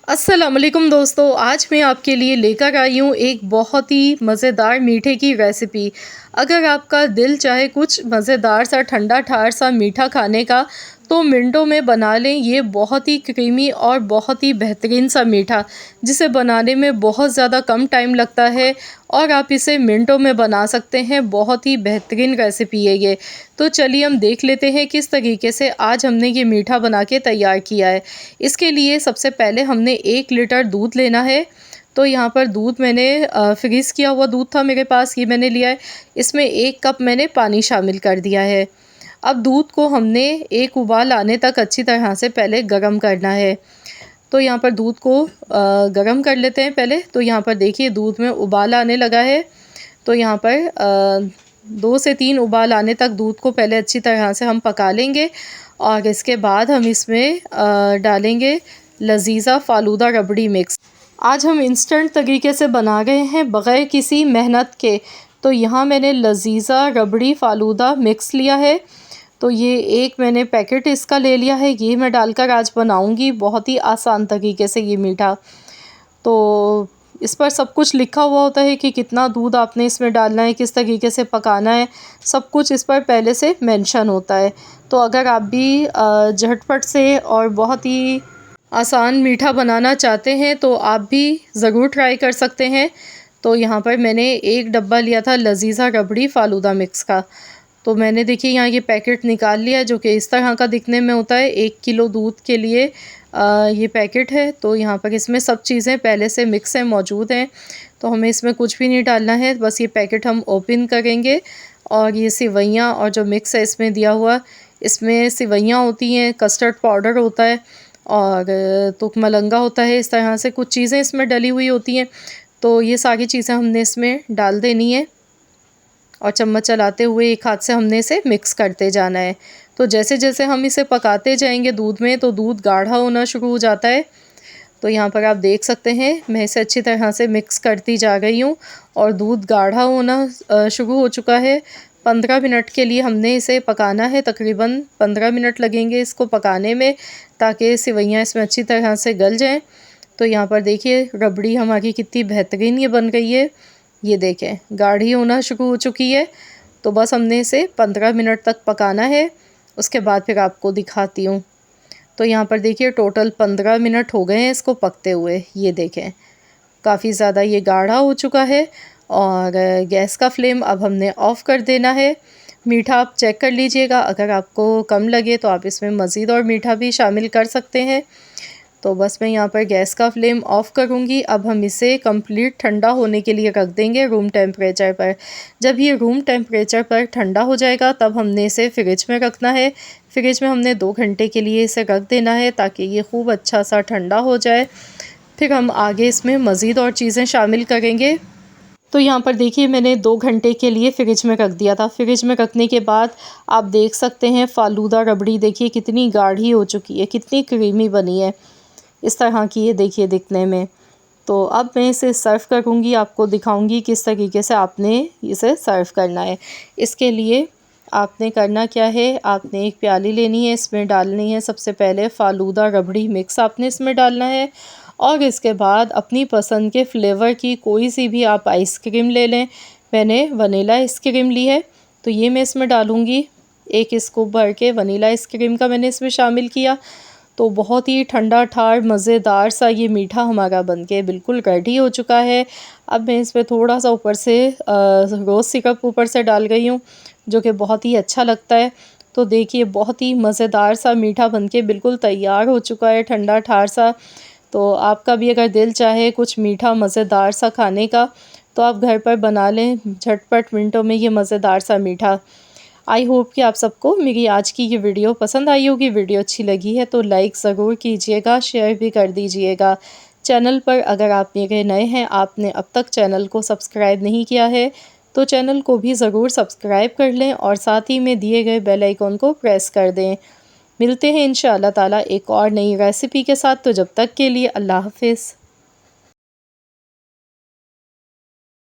अस्सलाम वालेकुम दोस्तों, आज मैं आपके लिए लेकर आई हूँ एक बहुत ही मज़ेदार मीठे की रेसिपी। अगर आपका दिल चाहे कुछ मज़ेदार सा ठंडा ठार सा मीठा खाने का तो मिनटों में बना लें ये बहुत ही क्रीमी और बहुत ही बेहतरीन सा मीठा, जिसे बनाने में बहुत ज़्यादा कम टाइम लगता है और आप इसे मिनटों में बना सकते हैं। बहुत ही बेहतरीन रेसिपी है ये। तो चलिए हम देख लेते हैं किस तरीके से आज हमने ये मीठा बना के तैयार किया है। इसके लिए सबसे पहले हमने 1 लीटर दूध लेना है। तो यहाँ पर दूध मैंने फ्रीज़ किया हुआ दूध था मेरे पास, ये मैंने लिया है। इसमें 1 कप मैंने पानी शामिल कर दिया है। अब दूध को हमने एक उबाल आने तक अच्छी तरह से पहले गरम करना है। तो यहाँ पर दूध को गरम कर लेते हैं पहले। तो यहाँ पर देखिए दूध में उबाल आने लगा है। तो यहाँ पर 2 से 3 उबाल आने तक दूध को पहले अच्छी तरह से हम पका लेंगे और इसके बाद हम इसमें डालेंगे लजीज़ा फ़ालूदा रबड़ी मिक्स। आज हम इंस्टेंट तरीके से बना रहे हैं बग़ैर किसी मेहनत के। तो यहाँ मैंने लजीज़ा रबड़ी फ़ालूदा मिक्स लिया है। तो ये एक मैंने पैकेट इसका ले लिया है, ये मैं डालकर आज बनाऊंगी बहुत ही आसान तरीके से ये मीठा। तो इस पर सब कुछ लिखा हुआ होता है कि कितना दूध आपने इसमें डालना है, किस तरीके से पकाना है, सब कुछ इस पर पहले से मेंशन होता है। तो अगर आप भी झटपट से और बहुत ही आसान मीठा बनाना चाहते हैं तो आप भी ज़रूर ट्राई कर सकते हैं। तो यहाँ पर मैंने 1 डब्बा लिया था लजीज़ा रबड़ी फ़ालूदा मिक्स का। तो मैंने देखिए यहाँ ये पैकेट निकाल लिया जो कि इस तरह का दिखने में होता है। 1 किलो दूध के लिए ये पैकेट है। तो यहाँ पर इसमें सब चीज़ें पहले से मिक्स हैं, मौजूद हैं। तो हमें इसमें कुछ भी नहीं डालना है, बस ये पैकेट हम ओपन करेंगे और ये सेवइयाँ और जो मिक्स है इसमें दिया हुआ, इसमें सेवइयाँ होती हैं, कस्टर्ड पाउडर होता है और तुक मलंगा होता है। इस तरह से कुछ चीज़ें इसमें डली हुई होती हैं। तो ये सारी चीज़ें हमने इसमें डाल देनी है और चम्मच चलाते हुए एक हाथ से हमने इसे मिक्स करते जाना है। तो जैसे जैसे हम इसे पकाते जाएंगे दूध में तो दूध गाढ़ा होना शुरू हो जाता है। तो यहाँ पर आप देख सकते हैं मैं इसे अच्छी तरह से मिक्स करती जा रही हूँ और दूध गाढ़ा होना शुरू हो चुका है। 15 मिनट के लिए हमने इसे पकाना है, तकरीबन 15 मिनट लगेंगे इसको पकाने में, ताकि सेवइयाँ इसमें अच्छी तरह से गल जाएँ। तो यहाँ पर देखिए रबड़ी हमारी कितनी बेहतरीन ये बन गई है। ये देखें गाढ़ी होना शुरू हो चुकी है। तो बस हमने इसे 15 मिनट तक पकाना है, उसके बाद फिर आपको दिखाती हूँ। तो यहाँ पर देखिए टोटल 15 मिनट हो गए हैं इसको पकते हुए। ये देखें काफ़ी ज़्यादा ये गाढ़ा हो चुका है और गैस का फ्लेम अब हमने ऑफ़ कर देना है। मीठा आप चेक कर लीजिएगा, अगर आपको कम लगे तो आप इसमें मज़ीद और मीठा भी शामिल कर सकते हैं। तो बस मैं यहाँ पर गैस का फ्लेम ऑफ़ करूँगी। अब हम इसे कंप्लीट ठंडा होने के लिए रख देंगे रूम टेम्परेचर पर। जब ये रूम टेम्परेचर पर ठंडा हो जाएगा तब हमने इसे फ्रिज में रखना है। फ्रिज में हमने 2 घंटे के लिए इसे रख देना है ताकि ये खूब अच्छा सा ठंडा हो जाए। फिर हम आगे इसमें मज़ीद और चीज़ें शामिल करेंगे। तो यहाँ पर देखिए मैंने 2 घंटे के लिए फ्रिज में रख दिया था। फ्रिज में रखने के बाद आप देख सकते हैं फ़ालूदा रबड़ी देखिए कितनी गाढ़ी हो चुकी है, कितनी क्रीमी बनी है। इस तरह की ये देखिए दिखने में। तो अब मैं इसे सर्व करूँगी, आपको दिखाऊँगी किस तरीके से आपने इसे सर्व करना है। इसके लिए आपने करना क्या है, आपने एक प्याली लेनी है, इसमें डालनी है सबसे पहले फ़ालूदा रबड़ी मिक्स आपने इसमें डालना है और इसके बाद अपनी पसंद के फ्लेवर की कोई सी भी आप आइसक्रीम ले लें। मैंने वनीला आइसक्रीम ली है तो ये मैं इसमें डालूँगी। 1 स्कूप भर के वनीला आइसक्रीम का मैंने इसमें शामिल किया। तो बहुत ही ठंडा ठार मज़ेदार सा ये मीठा हमारा बनके बिल्कुल रेडी हो चुका है। अब मैं इसमें थोड़ा सा ऊपर से रोज़ सिरप ऊपर से डाल गई हूँ जो कि बहुत ही अच्छा लगता है। तो देखिए बहुत ही मज़ेदार सा मीठा बनके बिल्कुल तैयार हो चुका है, ठंडा ठार सा। तो आपका भी अगर दिल चाहे कुछ मीठा मज़ेदार सा खाने का तो आप घर पर बना लें झटपट मिनटों में ये मज़ेदार सा मीठा। आई होप कि आप सबको मेरी आज की ये वीडियो पसंद आई होगी। वीडियो अच्छी लगी है तो लाइक ज़रूर कीजिएगा, शेयर भी कर दीजिएगा। चैनल पर अगर आप मेरे नए हैं, आपने अब तक चैनल को सब्सक्राइब नहीं किया है तो चैनल को भी ज़रूर सब्सक्राइब कर लें और साथ ही में दिए गए बेल आइकॉन को प्रेस कर दें। मिलते हैं इंशाअल्लाह ताला एक और नई रेसिपी के साथ। तो जब तक के लिए अल्लाह हाफ़िज़।